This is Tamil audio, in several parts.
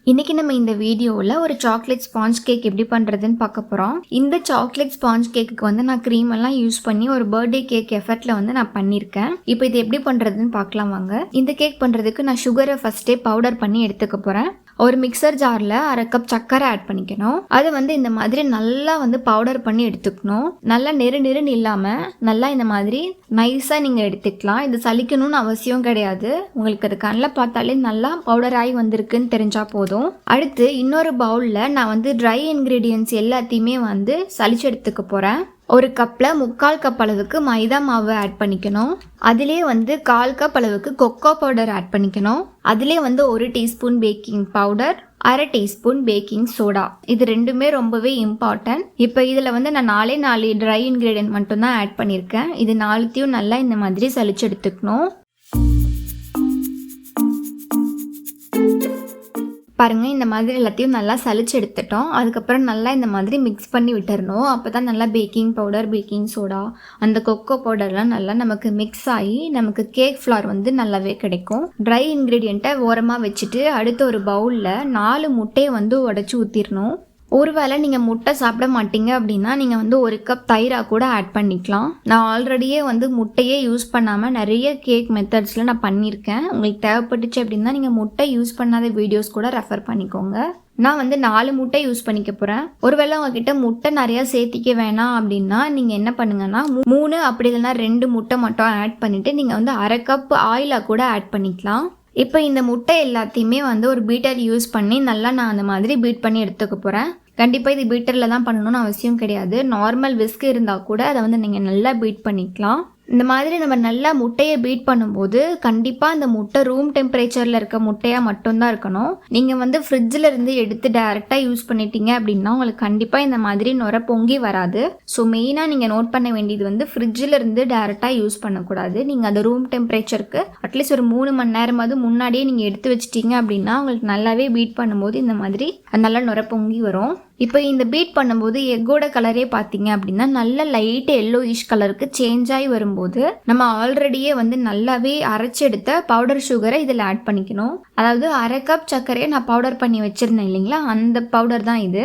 இன்னைக்கு நம்ம இந்த வீடியோவில் ஒரு சாக்லேட் ஸ்பாஞ்ச் கேக் எப்படி பண்ணுறதுன்னு பார்க்க போகிறோம். இந்த சாக்லேட் ஸ்பாஞ்ச் கேக்குக்கு வந்து நான் க்ரீம் எல்லாம் யூஸ் பண்ணி ஒரு பர்த்டே கேக் எஃபர்ட்டில் வந்து நான் பண்ணியிருக்கேன். இப்போ இது எப்படி பண்ணுறதுன்னு பார்க்கலாம் வாங்க. இந்த கேக் பண்ணுறதுக்கு நான் சுகரை ஃபஸ்ட்டே பவுடர் பண்ணி எடுத்துக்க போகிறேன். ஒரு மிக்சர் ஜாரில் 1/2 கப் சர்க்கரை ஆட் பண்ணிக்கணும். அது வந்து இந்த மாதிரி நல்லா வந்து பவுடர் பண்ணி எடுத்துக்கணும். நல்லா நெருன்னு இல்லாமல் நல்லா இந்த மாதிரி நைஸாக நீங்கள் எடுத்துக்கலாம். இது சலிக்கணும்னு அவசியம் கிடையாது. உங்களுக்கு அது கண்ணில் பார்த்தாலே நல்லா பவுடர் ஆகி வந்திருக்குன்னு தெரிஞ்சால் போதும். அடுத்து இன்னொரு பவுலில் நான் வந்து ட்ரை இன்க்ரீடியன்ட்ஸ் எல்லாத்தையுமே வந்து சலிச்சு எடுத்துக்க போகிறேன். ஒரு கப்பில் 3/4 கப் அளவுக்கு மைதா மாவு ஆட் பண்ணிக்கணும். அதிலே வந்து 1/4 கப் அளவுக்கு கொக்கோ பவுடர் ஆட் பண்ணிக்கணும். அதிலே வந்து 1 teaspoon baking powder, 1/2 teaspoon baking soda. இது ரெண்டுமே ரொம்பவே இம்பார்ட்டன்ட். இப்போ இதில் வந்து நான் 4 ட்ரை இன்க்ரீடியன்ட் மட்டும்தான் ஆட் பண்ணியிருக்கேன். இது 4த்தையும் நல்லா இந்த மாதிரி சலிச்சு எடுத்துக்கணும். பாருங்கள், இந்த மாதிரி எல்லாத்தையும் நல்லா சலிச்சு எடுத்துட்டோம். அதுக்கப்புறம் நல்லா இந்த மாதிரி மிக்ஸ் பண்ணி விட்டுறணும். அப்போ தான் நல்லா பேக்கிங் பவுடர், பேக்கிங் சோடா, அந்த கொக்கோ பவுடர்லாம் நல்லா நமக்கு மிக்ஸ் ஆகி நமக்கு கேக் ஃப்ளார் வந்து நல்லாவே கிடைக்கும். ட்ரை இன்க்ரீடியண்ட்டை ஓரமாக வச்சுட்டு அடுத்த ஒரு பவுலில் 4 முட்டையை வந்து உடச்சி ஊற்றிடணும். ஒருவேளை நீங்கள் முட்டை சாப்பிட மாட்டீங்க அப்படின்னா நீங்கள் வந்து 1 கப் தயிராக கூட ஆட் பண்ணிக்கலாம். நான் ஆல்ரெடியே வந்து முட்டையே யூஸ் பண்ணாமல் நிறைய கேக் மெத்தட்ஸில் நான் பண்ணியிருக்கேன். உங்களுக்கு தேவைப்பட்டுச்சு அப்படின்னா நீங்கள் முட்டை யூஸ் பண்ணாத வீடியோஸ் கூட ரெஃபர் பண்ணிக்கோங்க. நான் வந்து 4 முட்டை யூஸ் பண்ணிக்க போகிறேன். ஒருவேளை உங்ககிட்ட முட்டை நிறையா சேர்த்திக்க வேணாம் அப்படின்னா நீங்கள் என்ன பண்ணுங்கன்னா 3 அப்படி இல்லைன்னா 2 முட்டை மட்டும் ஆட் பண்ணிவிட்டு நீங்கள் வந்து 1/2 கப் ஆயிலாக கூட ஆட் பண்ணிக்கலாம். இப்போ இந்த முட்டை எல்லாத்தையுமே வந்து ஒரு பீட்டர் யூஸ் பண்ணி நல்லா நான் அந்த மாதிரி பீட் பண்ணி எடுத்துக்க போகிறேன். கண்டிப்பாக இது பீட்டரில் தான் பண்ணணும்னு அவசியம் கிடையாது. நார்மல் விஸ்க் இருந்தால் கூட அதை வந்து நீங்கள் நல்லா பீட் பண்ணிக்கலாம். இந்த மாதிரி நம்ம நல்லா முட்டையை பீட் பண்ணும்போது கண்டிப்பாக அந்த முட்டை ரூம் டெம்பரேச்சரில் இருக்க முட்டையாக மட்டும்தான் இருக்கணும். நீங்கள் வந்து ஃப்ரிட்ஜில் இருந்து எடுத்து டைரெக்டாக யூஸ் பண்ணிட்டீங்க அப்படின்னா உங்களுக்கு கண்டிப்பாக இந்த மாதிரி நுர பொங்கி வராது. ஸோ மெயினாக நீங்கள் நோட் பண்ண வேண்டியது வந்து ஃப்ரிட்ஜில் இருந்து டைரெக்டாக யூஸ் பண்ணக்கூடாது. நீங்கள் அந்த ரூம் டெம்பரேச்சருக்கு அட்லீஸ்ட் ஒரு 3 மணி நேரமாவது முன்னாடியே நீங்கள் எடுத்து வச்சிட்டிங்க அப்படின்னா உங்களுக்கு நல்லாவே பீட் பண்ணும்போது இந்த மாதிரி நல்லா நுர பொங்கி வரும். இப்போ இந்த பீட் பண்ணும்போது எக்கோட கலரே பார்த்தீங்க அப்படின்னா நல்ல லைட் எல்லோயிஷ் கலருக்கு சேஞ்ச் ஆகி வரும்போது நம்ம ஆல்ரெடியே வந்து நல்லாவே அரைச்செடுத்த பவுடர் சுகரை இதில் ஆட் பண்ணிக்கணும். அதாவது 1/2 கப் சர்க்கரையை நான் பவுடர் பண்ணி வச்சுருந்தேன் இல்லைங்களா, அந்த பவுடர் தான் இது.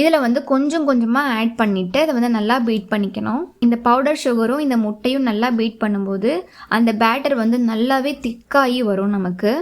இதில் வந்து கொஞ்சம் கொஞ்சமாக ஆட் பண்ணிவிட்டு அதை வந்து நல்லா பீட் பண்ணிக்கணும். இந்த பவுடர் சுகரும் இந்த முட்டையும் நல்லா பீட் பண்ணும்போது அந்த பேட்டர் வந்து நல்லாவே திக்காகி வரும் நமக்கு.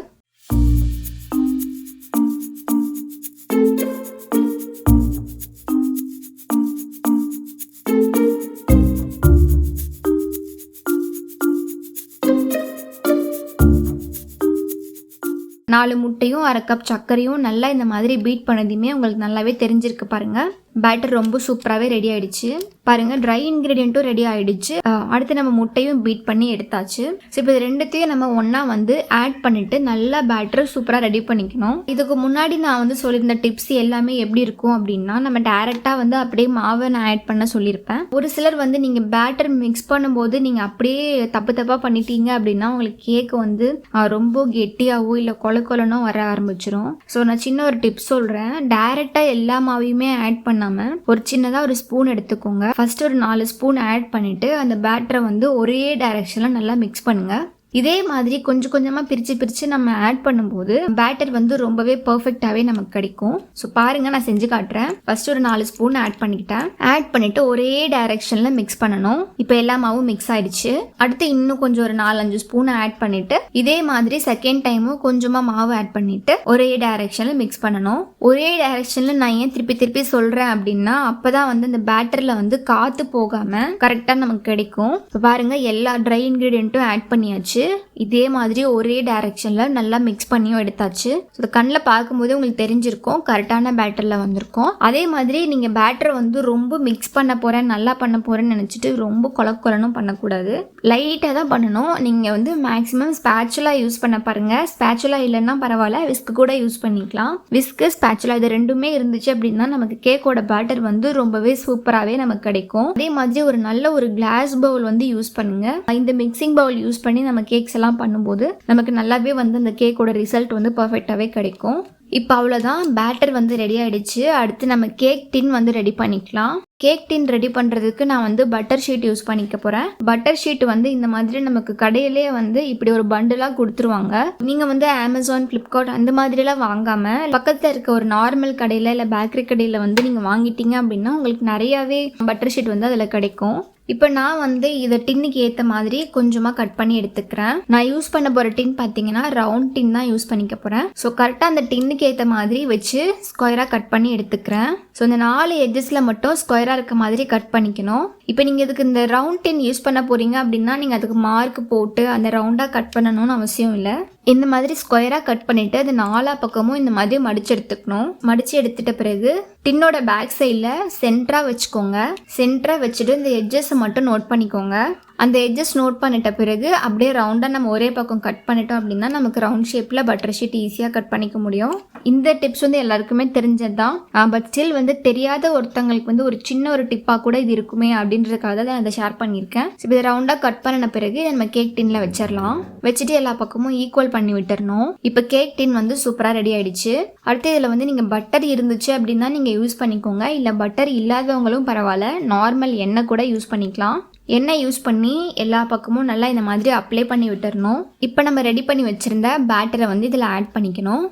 நாலு முட்டையும் 1/2 கப் சர்க்கரையும் நல்லா இந்த மாதிரி பீட் பண்ணதுமே உங்களுக்கு நல்லாவே தெரிஞ்சிருக்கு பாருங்கள். பேட்டர் ரொம்ப சூப்பராகவே ரெடி ஆகிடுச்சு பாருங்கள். ட்ரை இன்க்ரீடியண்ட்டும் ரெடி ஆகிடுச்சு. அடுத்து நம்ம முட்டையும் பீட் பண்ணி எடுத்தாச்சு. ஸோ இப்போ இது ரெண்டுத்தையும் நம்ம ஒன்றா வந்து ஆட் பண்ணிவிட்டு நல்லா பேட்டரை சூப்பராக ரெடி பண்ணிக்கணும். இதுக்கு முன்னாடி நான் வந்து சொல்லியிருந்த டிப்ஸ் எல்லாமே எப்படி இருக்கும் அப்படின்னா நம்ம டேரெக்டாக வந்து அப்படியே மாவை நான் ஆட் பண்ண சொல்லியிருப்பேன். ஒரு சிலர் வந்து நீங்கள் பேட்டர் மிக்ஸ் பண்ணும்போது நீங்கள் அப்படியே தப்பாக பண்ணிட்டீங்க அப்படின்னா உங்களுக்கு கேக் வந்து ரொம்ப கெட்டியாகவோ இல்லை கொலனோ வர ஆரம்பிச்சிடும். ஸோ நான் சின்ன ஒரு டிப்ஸ் சொல்கிறேன். டேரெக்டாக எல்லா மாவையுமே ஆட் பண்ண ஒரு சின்னதாக ஒரு ஸ்பூன் எடுத்துக்கோங்க. ஃபர்ஸ்ட் ஒரு 4 ஸ்பூன் ஆட் பண்ணிட்டு அந்த பேட்டரை வந்து ஒரே டைரக்ஷன்ல நல்லா மிக்ஸ் பண்ணுங்க. இதே மாதிரி கொஞ்சம் கொஞ்சமாக பிரித்து நம்ம ஆட் பண்ணும்போது பேட்டர் வந்து ரொம்பவே பர்ஃபெக்டாகவே நமக்கு கிடைக்கும். ஸோ பாருங்கள், நான் செஞ்சு காட்டுறேன். ஃபர்ஸ்ட் ஒரு 4 ஸ்பூன் ஆட் பண்ணிக்கிட்டேன். ஆட் பண்ணிவிட்டு ஒரே டைரெக்ஷனில் மிக்ஸ் பண்ணணும். இப்போ எல்லா மாவும் மிக்ஸ் ஆகிடுச்சு. அடுத்து இன்னும் கொஞ்சம் ஒரு 4-5 ஸ்பூன் ஆட் பண்ணிவிட்டு இதே மாதிரி செகண்ட் டைமும் கொஞ்சமாக மாவு ஆட் பண்ணிவிட்டு ஒரே டைரெக்ஷனில் மிக்ஸ் பண்ணணும். ஒரே டைரெக்ஷனில் நான் ஏன் திருப்பி சொல்கிறேன் அப்படின்னா அப்போ தான் வந்து அந்த பேட்டரில் வந்து காற்று போகாமல் கரெக்டாக நமக்கு கிடைக்கும். இப்போ பாருங்கள், எல்லா ட்ரை இன்க்ரீடியண்ட்டும் ஆட் பண்ணியாச்சு. இதே மாதிரி ஒரே டைரக்ஷனில் நல்லா மிக்ஸ் பண்ணியும் எடுத்தாச்சு. ஸோ கண்ணில் பார்க்கும்போது உங்களுக்கு தெரிஞ்சிருக்கும் கரெக்டான பேட்டரில் வந்திருக்கும். அதே மாதிரி நீங்கள் பேட்டரை வந்து ரொம்ப மிக்ஸ் பண்ண போகிறேன், நல்லா பண்ண போகிறேன்னு நினச்சிட்டு ரொம்ப கொலனும் பண்ணக்கூடாது. லைட்டாக தான் பண்ணணும். நீங்கள் வந்து மேக்ஸிமம் ஸ்பேச்சுலா யூஸ் பண்ண பாருங்கள். ஸ்பேச்சுலா இல்லைன்னா பரவாயில்ல, விஸ்க் கூட யூஸ் பண்ணிக்கலாம். விஸ்க்கு ஸ்பேச்சுலா இது ரெண்டுமே இருந்துச்சு அப்படின்னா நமக்கு கேக்கோட பேட்டர் வந்து ரொம்பவே சூப்பராகவே நமக்கு கிடைக்கும். அதே மாதிரி ஒரு நல்ல ஒரு கிளாஸ் பவுல் வந்து யூஸ் பண்ணுங்கள். இந்த மிக்சிங் பவுல் யூஸ் பண்ணி நம்ம கேக்ஸ் எல்லாம் பண்ணும்போது நமக்கு நல்லாவே வந்து அந்த கேக்கோட ரிசல்ட் வந்து பர்ஃபெக்டாகவே கிடைக்கும். இப்போ அவ்வளோதான், பேட்டர் வந்து ரெடி ஆகிடுச்சு. அடுத்து நம்ம கேக் டின் வந்து ரெடி பண்ணிக்கலாம். கேக் டின் ரெடி பண்ணுறதுக்கு நான் வந்து பட்டர் ஷீட் யூஸ் பண்ணிக்க போகிறேன். பட்டர் ஷீட் வந்து இந்த மாதிரி நமக்கு கடையிலே வந்து இப்படி ஒரு பண்டிலாக கொடுத்துருவாங்க. நீங்கள் வந்து அமேசான், ஃப்ளிப்கார்ட் அந்த மாதிரிலாம் வாங்காமல் பக்கத்தில் இருக்க ஒரு நார்மல் கடையில் இல்லை பேக்கரி கடையில் வந்து நீங்கள் வாங்கிட்டீங்க அப்படின்னா உங்களுக்கு நிறையாவே பட்டர் ஷீட் வந்து அதில் கிடைக்கும். இப்போ நான் வந்து இதை டின்னுக்கு ஏற்ற மாதிரி கொஞ்சமாக கட் பண்ணி எடுத்துக்கிறேன். நான் யூஸ் பண்ண போகிற டின் பார்த்தீங்கன்னா ரவுண்ட் டின் தான் யூஸ் பண்ணிக்க போகிறேன். ஸோ கரெக்டாக அந்த டின்னுக்கு ஏற்ற மாதிரி வச்சு ஸ்கொயராக கட் பண்ணி எடுத்துக்கிறேன். ஸோ இந்த 4 எட்ஜஸில் மட்டும் ஸ்கொயராக இருக்க மாதிரி கட் பண்ணிக்கணும். இப்போ நீங்கள் இதுக்கு இந்த ரவுண்ட் டின் யூஸ் பண்ண போகிறீங்க அப்படின்னா நீங்கள் அதுக்கு மார்க் போட்டு அந்த ரவுண்டாக கட் பண்ணணும்னு அவசியம் இல்லை. இந்த மாதிரி ஸ்கொயராக கட் பண்ணிவிட்டு அது 4 பக்கமும் இந்த மாதிரி மடிச்சு எடுத்துக்கணும். மடித்து எடுத்துட்ட பிறகு டின்னோட பேக் சைடில் சென்டராக வச்சுக்கோங்க. சென்டராக வச்சுட்டு இந்த எட்ஜஸை மட்டும் நோட் பண்ணிக்கோங்க. அந்த எட்ஜஸ் நோட் பண்ணிட்ட பிறகு அப்படியே ரவுண்டாக நம்ம ஒரே பக்கம் கட் பண்ணிட்டோம் அப்படின்னா நமக்கு ரவுண்ட் ஷேப்பில் பட்டர் ஷீட் ஈஸியாக கட் பண்ணிக்க முடியும். இந்த டிப்ஸ் வந்து எல்லாருக்குமே தெரிஞ்சது தான். பட் ஸ்டில் வந்து தெரியாத ஒருத்தங்களுக்கு வந்து ஒரு சின்ன ஒரு டிப்பாக கூட இது இருக்குமே அப்படின்றதுக்காக தான் நான் இதை ஷேர் பண்ணியிருக்கேன். இப்போ இதை ரவுண்டாக கட் பண்ணின பிறகு நம்ம கேக் டின்ல வச்சிடலாம். வச்சுட்டு எல்லா பக்கமும் ஈக்குவல் பண்ணி விட்டுறணும். இப்போ கேக் டின் வந்து சூப்பராக ரெடி ஆயிடுச்சு. அடுத்து இதில் வந்து நீங்கள் பட்டர் இருந்துச்சு அப்படின்னா நீங்கள் யூஸ் பண்ணிக்கோங்க. இல்லை பட்டர் இல்லாதவங்களும் பரவாயில்ல, நார்மல் எண்ணெய் கூட யூஸ் பண்ணிக்கலாம். எண்ணெய் யூஸ் பண்ணி எல்லா பக்கமும் நல்லா இந்த மாதிரி அப்ளை பண்ணி விட்டுறணும். இப்போ நம்ம ரெடி பண்ணி வச்சுருந்த பேட்டரை வந்து இதில் ஆட் பண்ணிக்கணும்.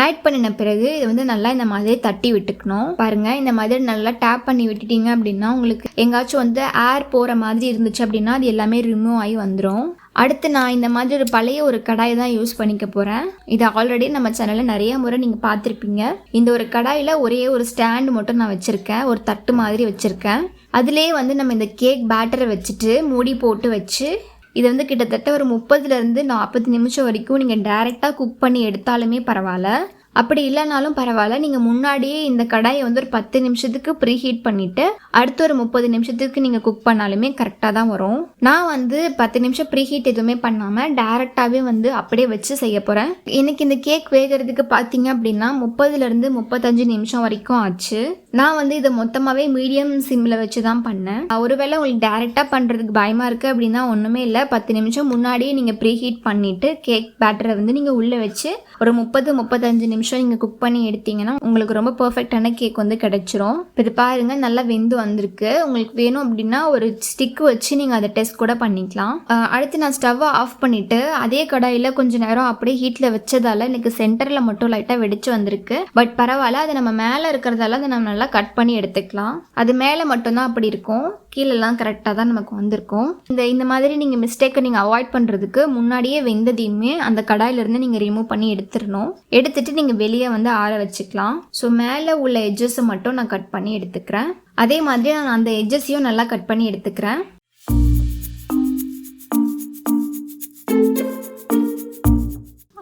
ஆட் பண்ணின பிறகு இது வந்து நல்லா இந்த மாதிரி தட்டி விட்டுக்கணும். பாருங்கள், இந்த மாதிரி நல்லா டேப் பண்ணி விட்டுட்டீங்க அப்படின்னா உங்களுக்கு எங்காச்சும் வந்து ஏர் போகிற மாதிரி இருந்துச்சு அப்படின்னா அது எல்லாமே ரிமூவ் ஆகி வந்துடும். அடுத்து நான் இந்த மாதிரி ஒரு பழைய ஒரு கடாய் தான் யூஸ் பண்ணிக்க போகிறேன். இது ஆல்ரெடி நம்ம சேனலில் நிறைய முறை நீங்கள் பார்த்துருப்பீங்க. இந்த ஒரு கடாயில் ஒரே ஒரு ஸ்டாண்டு மட்டும் நான் வச்சுருக்கேன், ஒரு தட்டு மாதிரி வச்சுருக்கேன். அதுலேயே வந்து நம்ம இந்த கேக் பேட்டரை வச்சுட்டு மூடி போட்டு வச்சு இதை வந்து கிட்டத்தட்ட ஒரு 30லேருந்து 40 நிமிஷம் வரைக்கும் நீங்கள் டைரெக்டாக குக் பண்ணி எடுத்தாலுமே பரவாயில்ல. அப்படி இல்லைனாலும் பரவாயில்ல, நீங்கள் முன்னாடியே இந்த கடாயை வந்து ஒரு 10 நிமிஷத்துக்கு ப்ரீஹீட் பண்ணிவிட்டு அடுத்து ஒரு 30 நிமிஷத்துக்கு நீங்கள் குக் பண்ணாலுமே கரெக்டாக தான் வரும். நான் வந்து 10 நிமிஷம் ப்ரீஹீட் எதுவுமே பண்ணாமல் டைரெக்டாகவே வந்து அப்படியே வச்சு செய்ய போகிறேன். எனக்கு இந்த கேக் வேகிறதுக்கு பார்த்தீங்க அப்படின்னா 30லேருந்து 35 நிமிஷம் வரைக்கும் ஆச்சு. நான் வந்து இதை மொத்தமாகவே மீடியம் சிம்மில் வச்சு தான் பண்ணேன். ஒருவேளை உங்களுக்கு டைரெக்டாக பண்ணுறதுக்கு பயமாக இருக்குது அப்படின்னா ஒன்றுமே இல்லை, 10 நிமிஷம் முன்னாடியே நீங்கள் ப்ரீஹீட் பண்ணிவிட்டு கேக் பேட்டரை வந்து நீங்கள் உள்ளே வச்சு ஒரு 30-35 நிமிஷம் நீங்கள் குக் பண்ணி எடுத்தீங்கன்னா உங்களுக்கு ரொம்ப பர்ஃபெக்டான கேக் வந்து கிடைச்சிரும். இப்போ இது பாருங்கள், நல்லா வெந்து வந்திருக்கு. உங்களுக்கு வேணும் அப்படின்னா ஒரு ஸ்டிக் வச்சு நீங்கள் அதை டெஸ்ட் கூட பண்ணிக்கலாம். அடுத்து நான் ஸ்டவ்வை ஆஃப் பண்ணிவிட்டு அதே கடாயில் கொஞ்சம் நேரம் அப்படியே ஹீட்டில் வச்சதால எனக்கு சென்டரில் மட்டும் லைட்டாக வெடிச்சு வந்திருக்கு. பட் பரவாயில்ல, அது நம்ம மேலே இருக்கிறதால அதை நம்ம நல்லா கட் பண்ணி எடுத்துக்கலாம். அது மேலே மட்டும்தான் அப்படி இருக்கும், கீழெல்லாம் கரெக்டாக தான் நமக்கு வந்திருக்கும். இந்த மாதிரி நீங்கள் மிஸ்டேக்கை நீங்கள் அவாய்ட் பண்ணுறதுக்கு முன்னாடியே வெந்ததையுமே அந்த கடாயிலிருந்து நீங்கள் ரிமூவ் பண்ணி எடுத்துடணும். எடுத்துட்டு நீங்கள் வெளியே வந்து ஆற வச்சுக்கலாம். ஸோ மேலே உள்ள எட்ஜஸை மட்டும் நான் கட் பண்ணி எடுத்துக்கிறேன். அதே மாதிரி நான் அந்த எட்ஜஸையும் நல்லா கட் பண்ணி எடுத்துக்கிறேன்.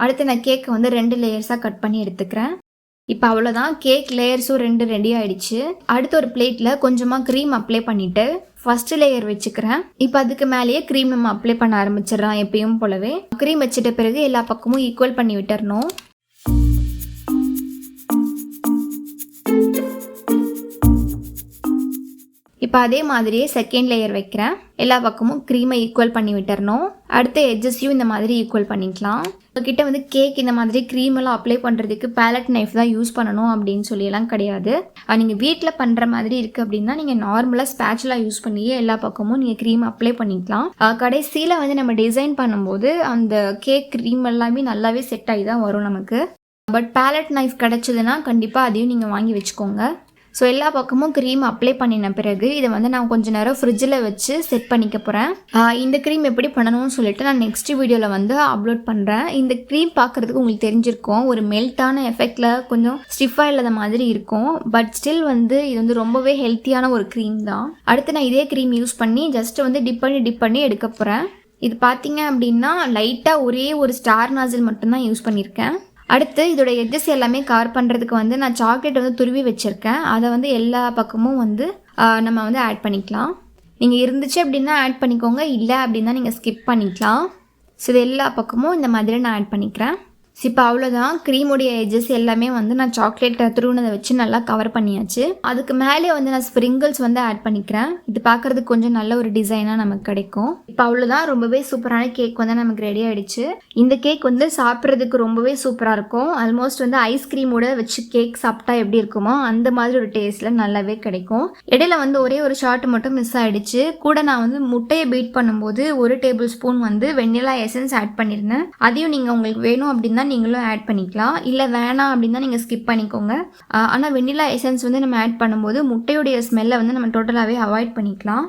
அடுத்து நான் கேக்கை வந்து 2 லேயர்ஸாக கட் பண்ணி எடுத்துக்கிறேன். இப்போ அவ்வளோதான், கேக் லேயர்ஸும் 2 ரெடி ஆகிடுச்சு. அடுத்து ஒரு பிளேட்டில் கொஞ்சமாக க்ரீம் அப்ளை பண்ணிவிட்டு ஃபஸ்ட்டு லேயர் வச்சுக்கிறேன். இப்போ அதுக்கு மேலேயே க்ரீம் நம்ம அப்ளை பண்ண ஆரம்பிச்சிடலாம். எப்பயும் போலவே க்ரீம் வச்சுட்ட பிறகு எல்லா பக்கமும் ஈக்குவல் பண்ணி விட்டுறணும். இப்போ அதே மாதிரியே செகண்ட் லேயர் வைக்கிறேன். எல்லா பக்கமும் க்ரீமை ஈக்குவல் பண்ணி விட்டுறணும். அடுத்த எட்ஜஸையும் இந்த மாதிரி ஈக்குவல் பண்ணிக்கலாம். உங்ககிட்ட வந்து கேக் இந்த மாதிரி க்ரீமெல்லாம் அப்ளை பண்ணுறதுக்கு பேலட் நைஃப் தான் யூஸ் பண்ணணும் அப்படின்னு சொல்லியெல்லாம் கிடையாது. நீங்கள் வீட்டில் பண்ணுற மாதிரி இருக்குது அப்படின்னா நீங்கள் நார்மலாக ஸ்பேச்சுலா யூஸ் பண்ணியே எல்லா பக்கமும் நீங்கள் க்ரீம் அப்ளை பண்ணிக்கலாம். கடைசியில் வந்து நம்ம டிசைன் பண்ணும்போது அந்த கேக் க்ரீம் எல்லாமே நல்லாவே செட் ஆகி தான் வரும் நமக்கு. பட் பேலட் நைஃப் கிடச்சிதுன்னா கண்டிப்பாக அதையும் நீங்கள் வாங்கி வச்சுக்கோங்க. ஸோ எல்லா பக்கமும் க்ரீம் அப்ளை பண்ணின பிறகு இதை வந்து நான் கொஞ்சம் நேரம் ஃப்ரிட்ஜில் வச்சு செட் பண்ணிக்க போகிறேன். இந்த க்ரீம் எப்படி பண்ணணும்னு சொல்லிட்டு நான் நெக்ஸ்ட் வீடியோவில் வந்து அப்லோட் பண்ணுறேன். இந்த க்ரீம் பார்க்குறதுக்கு உங்களுக்கு தெரிஞ்சிருக்கும், ஒரு மெல்ட்டான எஃபெக்டில் கொஞ்சம் ஸ்டிஃபாக இல்லாத மாதிரி இருக்கும். பட் ஸ்டில் வந்து இது வந்து ரொம்பவே ஹெல்த்தியான ஒரு க்ரீம் தான். அடுத்து நான் இதே க்ரீம் யூஸ் பண்ணி ஜஸ்ட் வந்து டிப் பண்ணி எடுக்க போகிறேன். இது பார்த்தீங்க அப்படின்னா லைட்டாக ஒரே ஒரு ஸ்டார் நாசில் மட்டும்தான் யூஸ் பண்ணியிருக்கேன். அடுத்து இதோட எட்ஜஸ் எல்லாமே கவர் பண்ணுறதுக்கு வந்து நான் சாக்லேட் வந்து துருவி வச்சுருக்கேன். அதை வந்து எல்லா பக்கமும் வந்து நம்ம வந்து ஆட் பண்ணிக்கலாம். நீங்கள் இருந்துச்சு அப்படின்னா ஆட் பண்ணிக்கோங்க, இல்லை அப்படின்னா நீங்கள் ஸ்கிப் பண்ணிக்கலாம். ஸோ இது எல்லா பக்கமும் இந்த மாதிரி நான் ஆட் பண்ணிக்கிறேன். இப்போ அவ்வளோதான். க்ரீமுடைய எட்ஜஸ் எல்லாமே வந்து நான் சாக்லேட் துருவினதை வச்சு நல்லா கவர் பண்ணியாச்சு. அதுக்கு மேலே வந்து நான் ஸ்ப்ரிங்கிள்ஸ் வந்து ஆட் பண்ணிக்கிறேன். இது பார்க்குறதுக்கு கொஞ்சம் நல்ல ஒரு டிசைனாக நமக்கு கிடைக்கும். இப்போ அவ்வளோதான். ரொம்பவே சூப்பரான கேக் வந்து நமக்கு ரெடி ஆகிடுச்சு. இந்த கேக் வந்து சாப்பிட்றதுக்கு ரொம்பவே சூப்பராக இருக்கும். ஆல்மோஸ்ட் வந்து ஐஸ்கிரீமோட வச்சு கேக் சாப்பிட்டா எப்படி இருக்குமோ அந்த மாதிரி ஒரு டேஸ்ட்டில் நல்லாவே கிடைக்கும். இடையில வந்து ஒரே ஒரு ஷார்ட் மட்டும் மிஸ் ஆகிடுச்சு. கூட நான் வந்து முட்டையை பீட் பண்ணும்போது 1 டேபிள் ஸ்பூன் வந்து வெண்ணிலா எசன்ஸ் ஆட் பண்ணியிருந்தேன். அதையும் நீங்கள் உங்களுக்கு வேணும் அப்படின்னா நீங்களும் ஆட் பண்ணிக்கலாம். இல்லை வேணாம் அப்படின்னா நீங்கள் ஸ்கிப் பண்ணிக்கோங்க. ஆனால் வெண்ணிலா எசன்ஸ் வந்து நம்ம ஆட் பண்ணும்போது முட்டையுடைய ஸ்மெல்லை வந்து நம்ம டோட்டலாகவே அவாய்ட் பண்ணிக்கலாம்.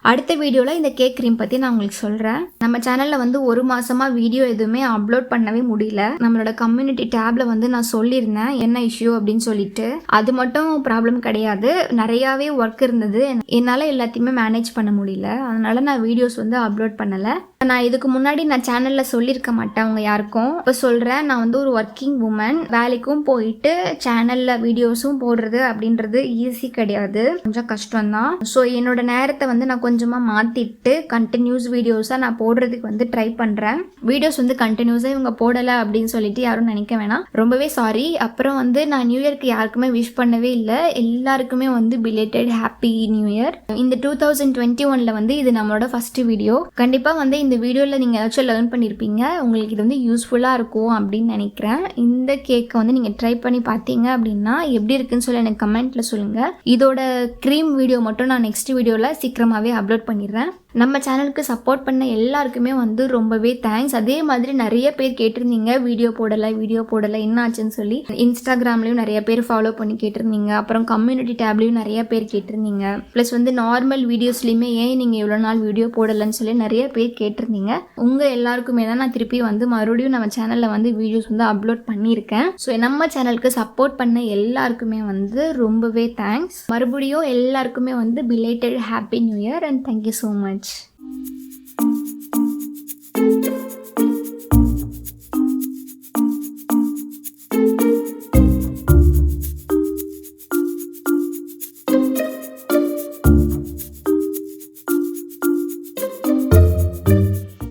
அடுத்த வீடியோவில் இந்த கேக் க்ரீம் பற்றி நான் உங்களுக்கு சொல்கிறேன். நம்ம சேனலில் வந்து 1 மாதமாக வீடியோ எதுவுமே அப்லோட் பண்ணவே முடியல. நம்மளோட கம்யூனிட்டி டேப்பில் வந்து நான் சொல்லியிருந்தேன் என்ன இஷ்யூ அப்படின்னு சொல்லிட்டு. அது மட்டும் ப்ராப்ளம் கிடையாது, நிறையாவே ஒர்க் இருந்தது. என்னால் எல்லாத்தையுமே மேனேஜ் பண்ண முடியல. அதனால் நான் வீடியோஸ் வந்து அப்லோட் பண்ணலை. நான் இதுக்கு முன்னாடி நான் சேனலில் சொல்லியிருக்க மாட்டேன் அவங்க யாருக்கும். இப்போ சொல்கிறேன், நான் வந்து ஒரு ஒர்க்கிங் உமன். வேலைக்கும் போயிட்டு சேனலில் வீடியோஸும் போடுறது அப்படின்றது ஈஸி கிடையாது, கொஞ்சம் கஷ்டம்தான். ஸோ என்னோட நேரத்தை வந்து நான் கொஞ்சமாக மாற்றிட்டு கண்டினியூஸ் வீடியோஸாக நான் போடுறதுக்கு வந்து ட்ரை பண்ணுறேன். வீடியோஸ் வந்து கண்டினியூஸாக இவங்க போடலை அப்படின்னு சொல்லிட்டு யாரும் நினைக்க வேணாம், ரொம்பவே சாரி. அப்புறம் வந்து நான் நியூ இயர்க்கு யாருக்குமே விஷ் பண்ணவே இல்லை. எல்லாருக்குமே வந்து பிலேட்டட் ஹாப்பி நியூ இயர். இந்த 2021 வந்து இது நம்மளோட ஃபர்ஸ்ட் வீடியோ. கண்டிப்பாக வந்து இந்த வீடியோவில் நீங்கள் ஏதாச்சும் லேர்ன் பண்ணியிருப்பீங்க. உங்களுக்கு இது வந்து யூஸ்ஃபுல்லாக இருக்கும் அப்படின்னு நினைக்கிறேன். இந்த கேக்கை வந்து நீங்கள் ட்ரை பண்ணி பார்த்தீங்க அப்படின்னா எப்படி இருக்குன்னு சொல்லி எனக்கு கமெண்ட்டில் சொல்லுங்கள். இதோட க்ரீம் வீடியோ மட்டும் நான் நெக்ஸ்ட் வீடியோவில் சீக்கிரமாகவே அப்லோட் பண்ணிடுறேன். நம்ம சேனலுக்கு சப்போர்ட் பண்ண எல்லாருக்குமே வந்து ரொம்பவே தேங்க்ஸ். அதே மாதிரி நிறைய பேர் கேட்டிருந்தீங்க வீடியோ போடலை என்ன ஆச்சுன்னு சொல்லி. இன்ஸ்டாகிராம்லேயும் நிறைய பேர் ஃபாலோ பண்ணி கேட்டிருந்தீங்க. அப்புறம் கம்யூனிட்டி டேப்லேயும் நிறைய பேர் கேட்டிருந்தீங்க. ப்ளஸ் வந்து நார்மல் வீடியோஸ்லையுமே ஏன் நீங்கள் இவ்வளோ நாள் வீடியோ போடலைன்னு சொல்லி நிறைய பேர் கேட்டிருந்தீங்க. உங்கள் எல்லாருக்குமே தான் நான் திருப்பி வந்து மறுபடியும் நம்ம சேனலில் வந்து வீடியோஸ் வந்து அப்லோட் பண்ணியிருக்கேன். ஸோ நம்ம சேனலுக்கு சப்போர்ட் பண்ண எல்லாருக்குமே வந்து ரொம்பவே தேங்க்ஸ். மறுபடியும் எல்லாருக்குமே வந்து belated happy new year and thank you so much.